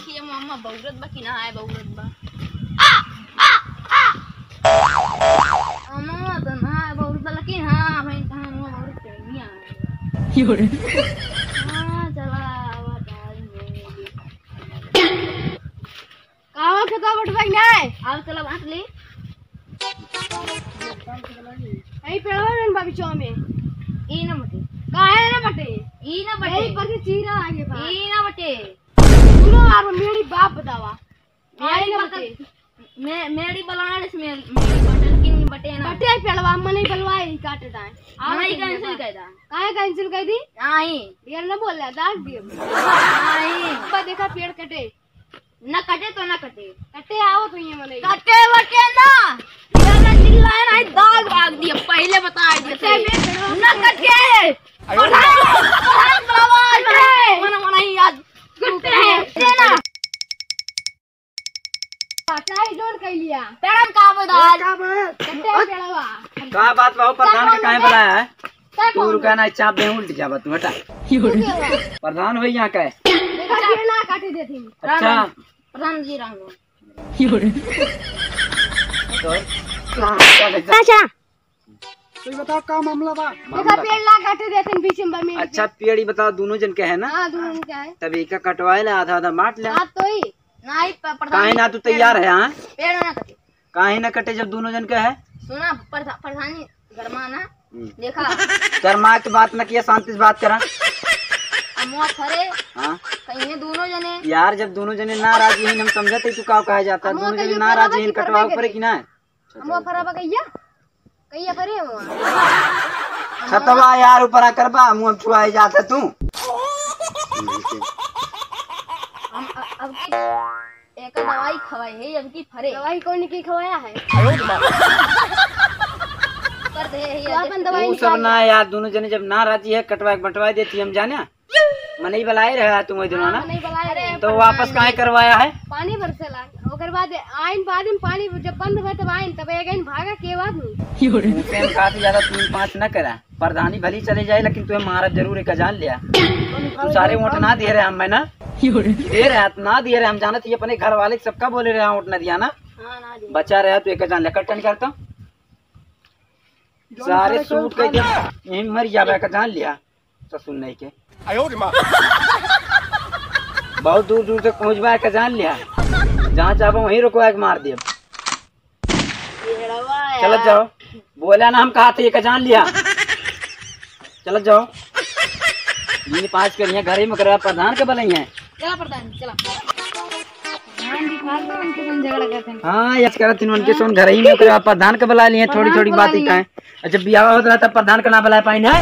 देखिए मामा बहुरत बा कि ना है बहुरत बा मामा तो ना है बहुरत बा लेकिन हां भाई कहां मामा बहुरत नहीं आ योरे हां चला कावा खता बट भाई नहीं आओ चला बांट ले आई पेड़वन बगीचो में ई ना बटे काहे ना बटे ई ना बटे पर से चीरा आगे बा ई ना बटे सुनो यार मेरी बाप बतावा मेरी बते मेरी बलाने से मेरी बटन की बटे ना बटे पेड़वा मने बलवाई काटता है नहीं कैंसिल कर दा काहे कैंसिल कर दी आई यार ना बोल रहा दाग दिए आई बा देखा पेड़ कटे ना कटे तो ना कटे कटे आओ तो ये मने कटे बटे ना यार चिल्लाए ना दाग भाग दिए पहले बता दिए ना कटे मना मना ही याद कटे ना चाहे जोन कह लिया पेड़न का बता कटे पेड़वा का बात बाबू प्रधान के काहे बुलाया है तू रुका ना चाप दे उल्ट जा तू हटा प्रधान हो यहाँ का देखा पेड़ ना काटे देती अच्छा प्रधान जी राम अच्छा तो बताओ का मामला बा देखा पेड़ ला काटे देते बीच में अच्छा पेड़ ही बताओ दोनों जन के है ना हां दोनों क्या है तभी का कटवाए ला आधा आधा मार ले हां तो ही नहीं काहे ना तू तैयार है हां पेड़ ना कटे काहे ना कटे जब दोनों जन के है सुना प्रधान गरमाना देखा कर्मा की बात न किया शांति से बात करा अमुआ खरे हां कहीं दोनों जने यार जब दोनों जने ना राजी हैं हम समझते तू का कहा जाता दोनों जने ना राजी हैं कटवाओ पड़े कि ना अमुआ खराबा कहिया करे खतवा यार ऊपर करबा मुंह छुआई जाता तू हम अब की एक दवाई खवाई है अब की फरे दवाई कौन की खवाया है कर दे ये अपन दवाई वो सब ना यार दोनों जने जब ना राजी है कटवा बंटवा देती हम जाने मने ही बुलाए रहा तुम दोनों ना नहीं बुलाए तो वापस काहे करवाया है पानी बरसेला ओकर बाद आइन बाद में पानी जब बंद हुआ तब आइन तब एक आइन भागा के बाद नहीं प्रेम काफी ज्यादा 3-5 न करा प्रधानी भली चले जाए लेकिन तुम्हें महाराज जरूर एक जान लिया तू सारे वोट ना दे रहे हम मैं ना दे रहे ना दे रहे हम जानत ये अपने घर वाले सबका बोले रहे वोट न दिया ना बचा रहा तू एक जान लिया कट्टन करता सारे सूट के यही मर जावे का जान लिया तो सुन नहीं के बहुत दूर दूर तक पहुँचवा का जान लिया जहाँ चाहो वहीं रुकवा के मार दिया चल जाओ बोला ना हम कहा थे ये जान लिया चल जाओ 5 करिए घर ही में करवा प्रधान के बल है चला प्रधान चला हाँ यस कर तीन के सोन घर ही में करवा प्रधान के बुला लिए थोड़ी थोड़ी बात ही कहें अच्छा बियाह होता तब प्रधान का ना बुला पाई ना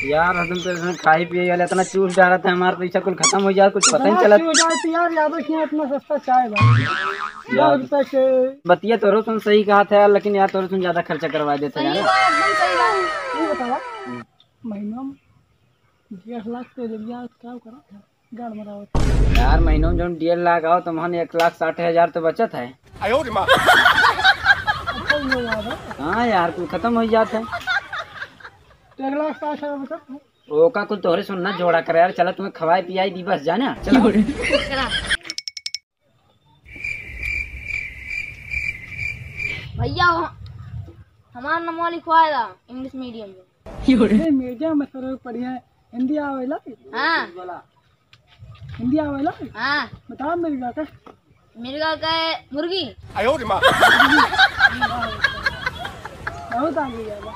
यार हम तो खाई पिए वाले इतना चूस जा रहा था हमारा पैसा कुल खत्म हो जाए कुछ पता नहीं चला यार यादव क्यों इतना सस्ता चाय यार बतिया तो तुम सही कहा था लेकिन यार तो तुम ज्यादा खर्चा करवा देते यार ये बतावा महीनों में 1.5 लाख के जरिया क्या करा गाड़ मरावत यार महीनों में जो 1.5 लाख आओ तो मन 1,60,000 तो बचत है हाँ यार कुल खत्म हो जाता है तो 1,60,000 बचत ओका कुल तोहरे सुनना जोड़ा कर यार चला तुम्हें खवाई पियाई दी बस जाना चलो भैया हमारा नाम लिखवाएगा इंग्लिश मीडियम में मीडियम में सर पढ़िया हिंदी आवेला हाँ हिंदी आवेला हाँ बताओ मेरी बात है मेरे गाँव का है मुर्गी बहुत आगे जाएगा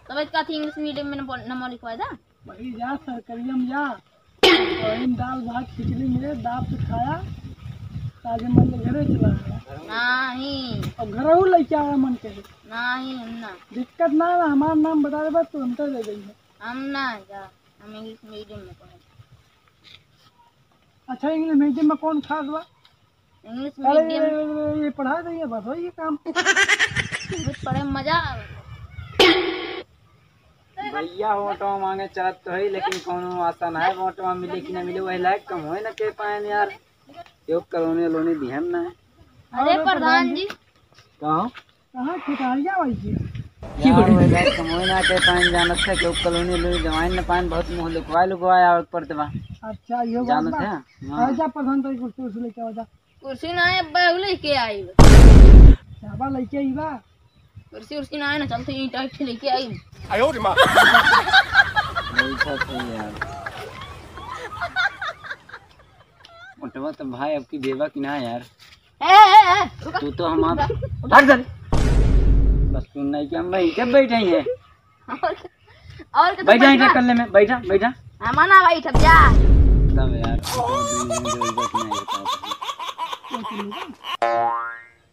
तब इसका थी इंग्लिश मीडियम में नाम लिखवाया था भाई जा सर करियम जा और इन दाल भात खिचड़ी में दाल से खाया ताजे मन के घरे चला गया नहीं और घर लेके आया मन के नहीं हम ना दिक्कत ना है हमारा नाम बता दे बस तो हम तो दे देंगे हम ना जा हम इंग्लिश मीडियम में पढ़े अच्छा इंग्लिश मीडियम में कौन खास बा इंग्लिश मीडियम ये पढ़ा देंगे बस हो ये काम पढ़े मजा आवे भैया वोटवा मांगे चलत तो है लेकिन कोनो आसान है वोटवा मिले कि ना मिले वही लायक कम होए ना के पाए यार योग करोने लोने ध्यान ना है अरे प्रधान जी कहो कहाँ ठिकारिया भाई जी यार वो इधर कमोई ना के पान जानत है कि कॉलोनी लोग जवाइन ने पान बहुत मुंह लुकवाया और पड़ते बा अच्छा ये बात जानत बा है आ जा प्रधान तो कुछ उस लेके आ जा कुर्सी ना है अब्बा वो लेके आई चाबा लेके आईबा कुर्सी उर्सी ना है ना चलते ईंट आइट लेके आई ऐसा सही यार उठवा तो भाई अब की देवा कि ना यार रुका तू तो हम हट जा बस तू नहीं कि हम भाई जब बैठे हैं और बैठा ही कल्ले में बैठा बैठा मना भाई ठप जा तब यार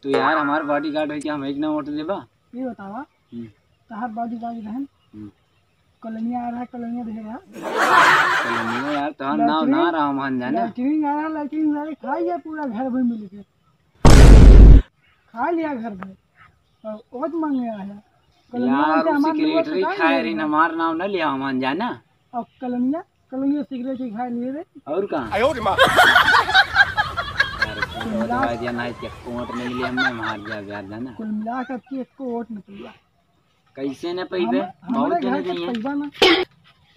तू यार हमार बॉडी गार्ड है कि हम एक ना वोट देबा ये बतावा तहार बॉडी गार्ड रहन कॉलोनी आ रहा है कॉलोनी देगा चलो यार तो नाव ना रहा हम जाने लैट्रिन आ रहा लैट्रिन सारे खा लिया पूरा घर भर मिल के खा लिया घर भर और बहुत मांगे आया यार सिगरेटरी खाए रही हमार नाम न लिया हम जाना और कलोनिया सिगरेट ही खा लिए रे और कहां यार दिया नहीं कि कोट नहीं लिए हमने मार जा जाना कुल मिला कर के एक वोट निकलिया कैसे न पईबे बहुत देने नहीं है पैसा ना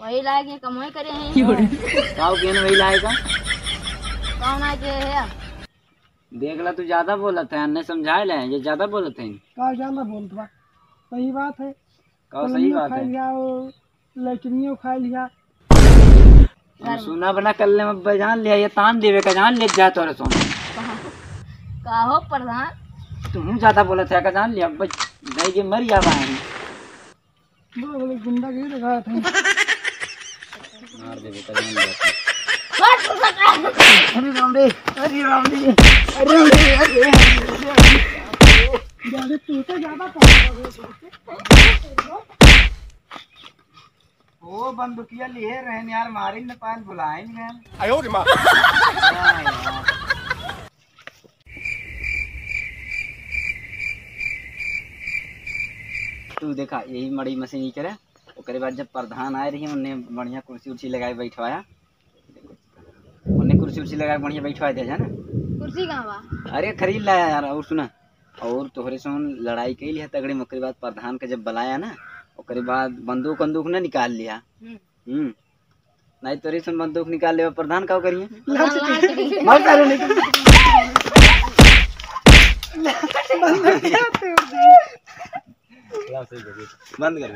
वही लागे कमाई करे हैं काऊ केन वही लाएगा कौन आ के है देख ला तू ज्यादा बोलत है अन्ने समझाए ले ये ज्यादा बोलत है का ज्यादा बोलत बा सही बात है का सही बात खा है लिया और लैट्रिनियो खा लिया हम सुना बना कल्ले में बजान लिया ये तान देवे का जान ले जा तोरे सोन का हो प्रधान तू ज्यादा बोलत है का जान लिया नहीं के मर जावा है बोले गुंडा के दिखा था मार देवे का जान लिया अरे राम रे अरे राम रे अरे राम रे अरे ज्यादा तू तो ज्यादा ओ बंदूकिया लिए रहन यार मारी न पान बुलाए नहीं आयो रे मां तू देखा यही मड़ी मशीन ही करे ओकरे बाद जब प्रधान आए रही उन्हें बढ़िया कुर्सी उर्सी लगाए बैठवाया उन्हें कुर्सी उर्सी लगाए बढ़िया बैठवा दे जाना कुर्सी कहां बा अरे खरीद लाया यार और सुना और तोहरे से लड़ाई कैली है तगड़ी ओकरे बाद प्रधान के जब बुलाया ना ओकरे बाद बंदूक बंदूक ना निकाल लिया नहीं तोरे से बंदूक निकाल ले प्रधान का करिए मर चालू नहीं बंद कर